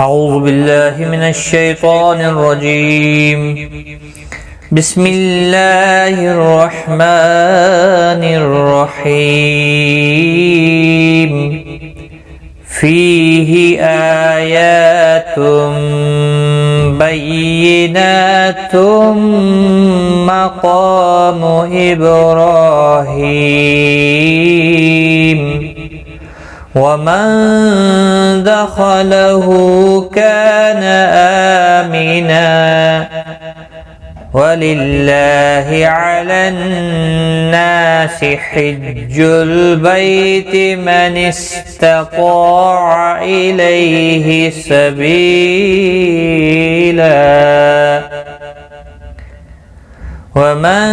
اعوذ باللہ من الشیطان الرجیم بسم اللہ الرحمن الرحیم فیہ آیات بینات مقام ابراہیم ومن دخله كان آمنا ولله على الناس حج البيت من استطاع إليه سبيلا ومن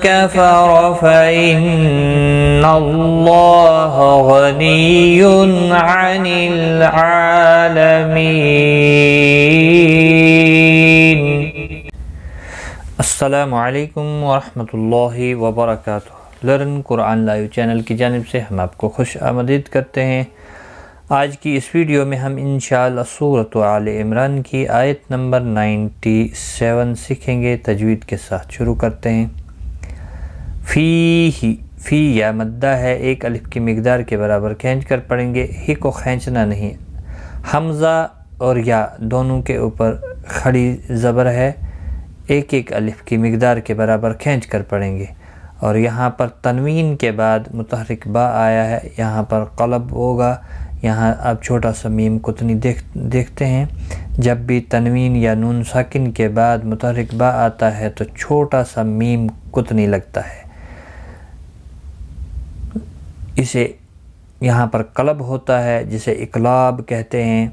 كفر فإن الله غني عن العالمين. السلام علیکم ورحمۃ اللہ وبرکاتہ. لرن قرآن لائیو چینل کی جانب سے ہم آپ کو خوش آمدید کرتے ہیں. آج کی اس ویڈیو میں ہم انشاءاللہ سورۃ آل عمران کی آیت نمبر 97 سیکھیں گے. تجوید کے ساتھ شروع کرتے ہیں. فی یا مدہ ہے، ایک الف کی مقدار کے برابر کھینچ کر پڑھیں گے. ہی کو کھینچنا نہیں. حمزہ اور یا دونوں کے اوپر کھڑی زبر ہے، ایک ایک الف کی مقدار کے برابر کھینچ کر پڑھیں گے. اور یہاں پر تنوین کے بعد متحرک با آیا ہے، یہاں پر قلب ہوگا. یہاں آپ چھوٹا سا میم قطنی دیکھتے ہیں. جب بھی تنوین یا نون ساکن کے بعد متحرک با آتا ہے تو چھوٹا سا میم قطنی لگتا ہے، اسے یہاں پر قلب ہوتا ہے جسے اقلاب کہتے ہیں.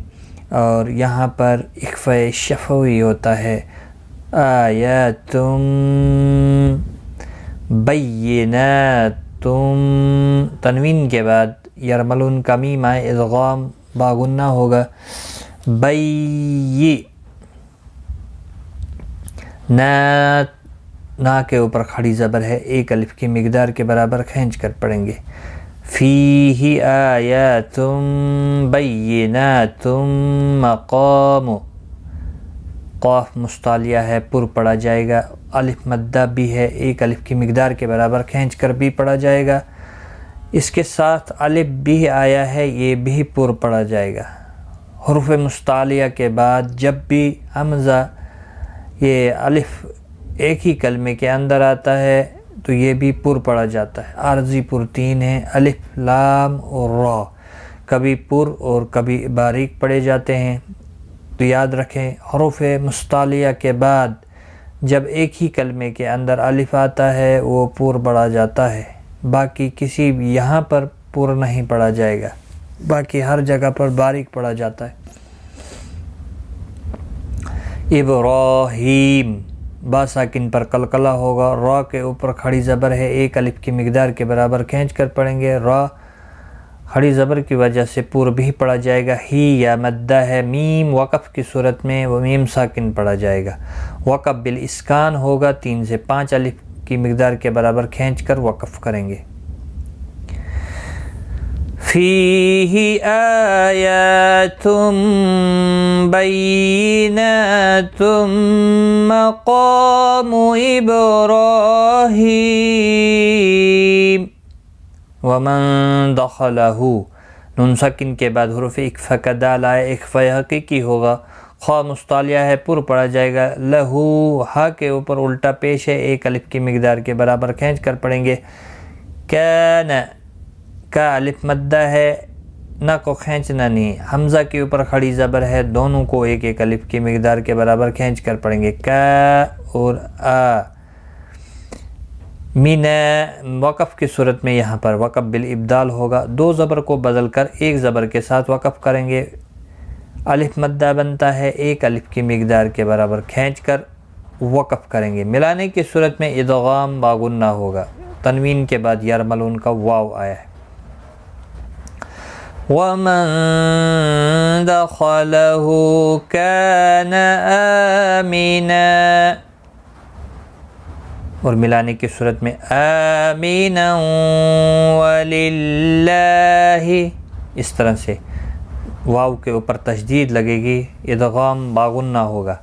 اور یہاں پر اخفاء شفوی ہوتا ہے. آیاتم بیناتم، تنوین کے بعد یرملون کا میم آئے، ادغام باغنہ ہوگا. نا کے اوپر کھڑی زبر ہے، ایک الف کی مقدار کے برابر کھینچ کر پڑھیں گے. فیہ آیات بینات مقام، قاف مستعلیہ ہے، پر پڑھا جائے گا. الف مدہ بھی ہے، ایک الف کی مقدار کے برابر کھینچ کر بھی پڑھا جائے گا. اس کے ساتھ الف بھی آیا ہے، یہ بھی پر پڑھا جائے گا. حروف مستعلیہ کے بعد جب بھی حمزہ یہ الف ایک ہی کلمے کے اندر آتا ہے تو یہ بھی پر پڑھا جاتا ہے. عارضی پر تین ہیں، الف لام اور را، کبھی پر اور کبھی باریک پڑھے جاتے ہیں. تو یاد رکھیں حروف مستعلیہ کے بعد جب ایک ہی کلمے کے اندر الف آتا ہے وہ پر پڑھا جاتا ہے. باقی کسی بھی یہاں پر پر نہیں پڑھا جائے گا، باقی ہر جگہ پر باریک پڑھا جاتا ہے. ابراہیم، با ساکن پر قلقلہ ہوگا. را کے اوپر کھڑی زبر ہے، ایک الف کی مقدار کے برابر کھینچ کر پڑھیں گے. را کھڑی زبر کی وجہ سے پر بھی پڑھا جائے گا. ہی یا مدہ ہے، میم وقف کی صورت میں وہ میم ساکن پڑھا جائے گا. وقف بالاسکان ہوگا، 3 سے 5 الف کی مقدار کے برابر کھینچ کر وقف کریں گے. فیہ آیات بینات مقام ابراہیم ومن دخلہ، نون ساکن کے بعد حروف اکفا کا دال آئے، اکفا حقیقی ہوگا. خواہ مستعلیہ ہے، پر پڑھا جائے گا. لہو، ہا کے اوپر الٹا پیش ہے، ایک الف کی مقدار کے برابر کھینچ کر پڑھیں گے. کان، کا الف مدہ ہے، نا کو کھینچنا نہیں. حمزہ کے اوپر کھڑی زبر ہے، دونوں کو ایک ایک الف کی مقدار کے برابر کھینچ کر پڑھیں گے. کا اور آ. من، وقف کی صورت میں یہاں پر وقف بالابدال ہوگا. 2 زبر کو بدل کر ایک زبر کے ساتھ وقف کریں گے. الف مدہ بنتا ہے، ایک الف کی مقدار کے برابر کھینچ کر وقف کریں گے. ملانے کی صورت میں ادغام باغنہ ہوگا. تنوین کے بعد یرملون کا واو آیا ہے. وَمَن دَخَلَهُ كَانَ آمِنًا، اور ملانے کی صورت میں آمِنًا وَلِلَّهِ، اس طرح سے واو کے اوپر تشدید لگے گی، ادغام باغنہ ہوگا۔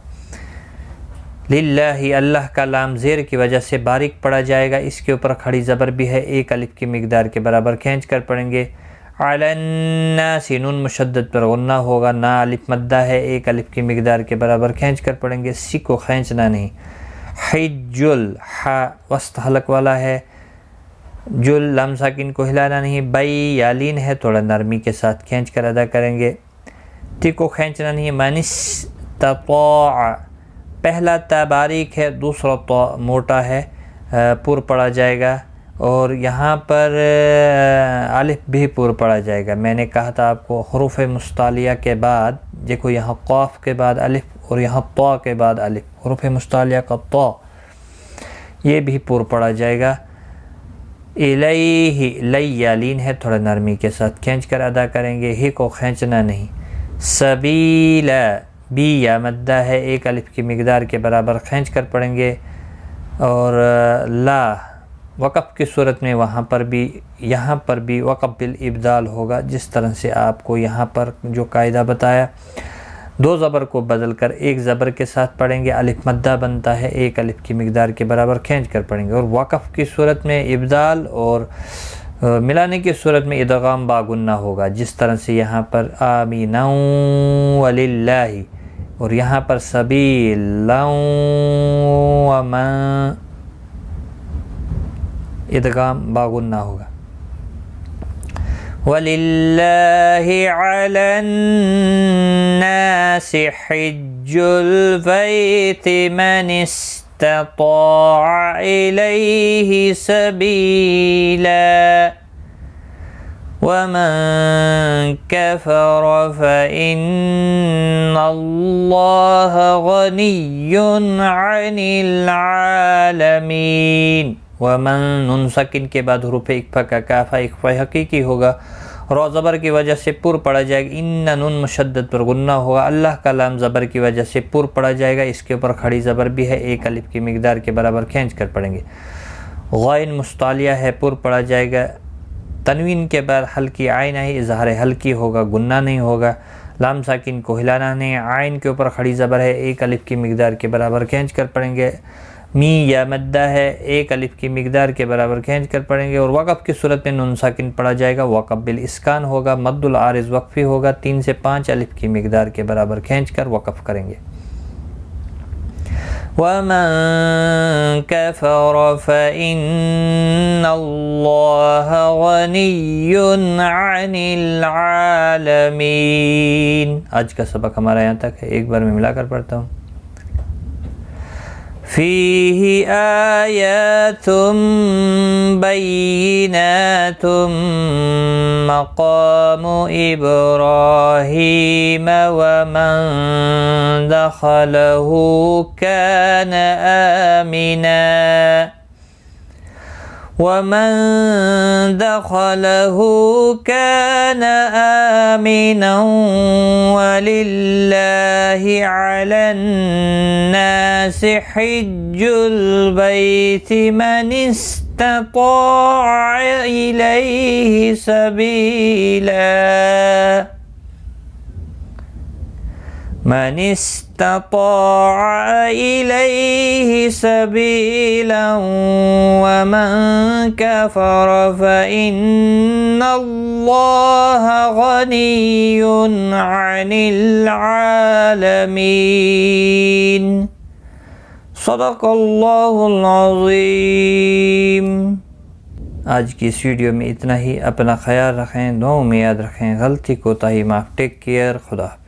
للہ اللہ کا لام زیر کی وجہ سے باریک پڑھا جائے گا، اس کے اوپر کھڑی زبر بھی ہے، ایک الف کی مقدار کے برابر کھینچ کر پڑھیں گے۔ علی الناس نون مشدد پر غنہ ہوگا، نا الف مدہ ہے، ایک الف کی مقدار کے برابر کھینچ کر پڑھیں گے، سی کو کھینچنا نہیں۔ حج الحا وسط حلق والا ہے، جل لام ساکن کو ہلانا نہیں، بئی یالین ہے، تھوڑا نرمی کے ساتھ کھینچ کر ادا کریں گے، تی کو کھینچنا نہیں۔ من استطاع پہلا تا باریک ہے، دوسرا تا موٹا ہے، پر پڑھا جائے گا، اور یہاں پر الف بھی پر پڑھا جائے گا۔ میں نے کہا تھا آپ کو حروف مستعلیہ کے بعد دیکھو، یہاں قاف کے بعد الف اور یہاں طا کے بعد الف، حروف مستعلیہ کا طا یہ بھی پر پڑھا جائے گا۔ الیہ لی یالین ہے، تھوڑا نرمی کے ساتھ کھینچ کر ادا کریں گے، ہی کو کھینچنا نہیں۔ سبیلا بی یا مدہ ہے، ایک الف کی مقدار کے برابر کھینچ کر پڑھیں گے، اور لا وقف کی صورت میں وہاں پر بھی یہاں پر بھی وقف بالابدال ہوگا، جس طرح سے آپ کو یہاں پر جو قاعدہ بتایا، دو زبر کو بدل کر ایک زبر کے ساتھ پڑھیں گے، الف مدہ بنتا ہے، ایک الف کی مقدار کے برابر کھینچ کر پڑھیں گے، اور وقف کی صورت میں ابدال اور ملانے کی صورت میں ادغام باغنہ ہوگا، جس طرح سے یہاں پر آمیناً وللہ، اور یہاں پر سبیلا وما ادغام باغنہ ہوگا۔ وَلِلَّهِ عَلَى النَّاسِ حِجُّ الْبَيْتِ مَنِ اسْتَطَاعَ إِلَيْهِ سَبِيلًا وَمَنْ كَفَرَ فَإِنَّ اللَّهَ غَنِيٌّ عَنِ الْعَالَمِينَ۔ ومن نون سکن کے بعد حروف اکفا کا کافہ اکفا حقیقی ہوگا، رو زبر کی وجہ سے پر پڑا جائے گا، ان نون مشدد پر غنہ ہوگا، اللہ کا لام زبر کی وجہ سے پر پڑا جائے گا، اس کے اوپر کھڑی زبر بھی ہے، ایک الف کی مقدار کے برابر کھینچ کر پڑھیں گے۔ غائن مستعلیہ ہے، پر پڑا جائے گا، تنوین کے بعد ہلکی عین ہے، اظہار ہلکی ہوگا، گنہ نہیں ہوگا، لام ساکن کو ہلانا نہیں، عین کے اوپر کھڑی زبر ہے، ایک الف کی مقدار کے برابر کھینچ کر پڑھیں گے، می یا مدہ ہے، ایک الف کی مقدار کے برابر کھینچ کر پڑھیں گے، اور وقف کی صورت میں نون ساکن پڑھا جائے گا، وقف بالاسکان ہوگا، مد العارض وقفی ہوگا، 3 سے 5 الف کی مقدار کے برابر کھینچ کر وقف کریں گے۔ وَمَن كَفَرَ فَإِنَّ اللَّهَ غَنِيٌّ عَنِ الْعَالَمِينَ۔ آج کا سبق ہمارا یہاں تک ہے، ایک بار میں ملا کر پڑھتا ہوں۔ فِيهِ آيَاتٌ بَيِّنَاتٌ مَقَامُ إِبْرَاهِيمَ وَمَن دَخَلَهُ كَانَ آمِنًا وَمَن دَخَلَهُ كَانَ آمِنًا وَلِلَّهِ عَلَى النَّاسِ حِجُّ الْبَيْتِ مَنِ اسْتَطَاعَ إِلَيْهِ سَبِيلًا من استطاع إليه سبيلا ومن كفر فإن الله غني عن العالمين۔ صدق اللہ العظیم۔ آج کی اس ویڈیو میں اتنا ہی، اپنا خیال رکھیں، دعاؤں میں یاد رکھیں، غلطی کوتاہی معاف، ٹیک کیئر، خدا حافظ۔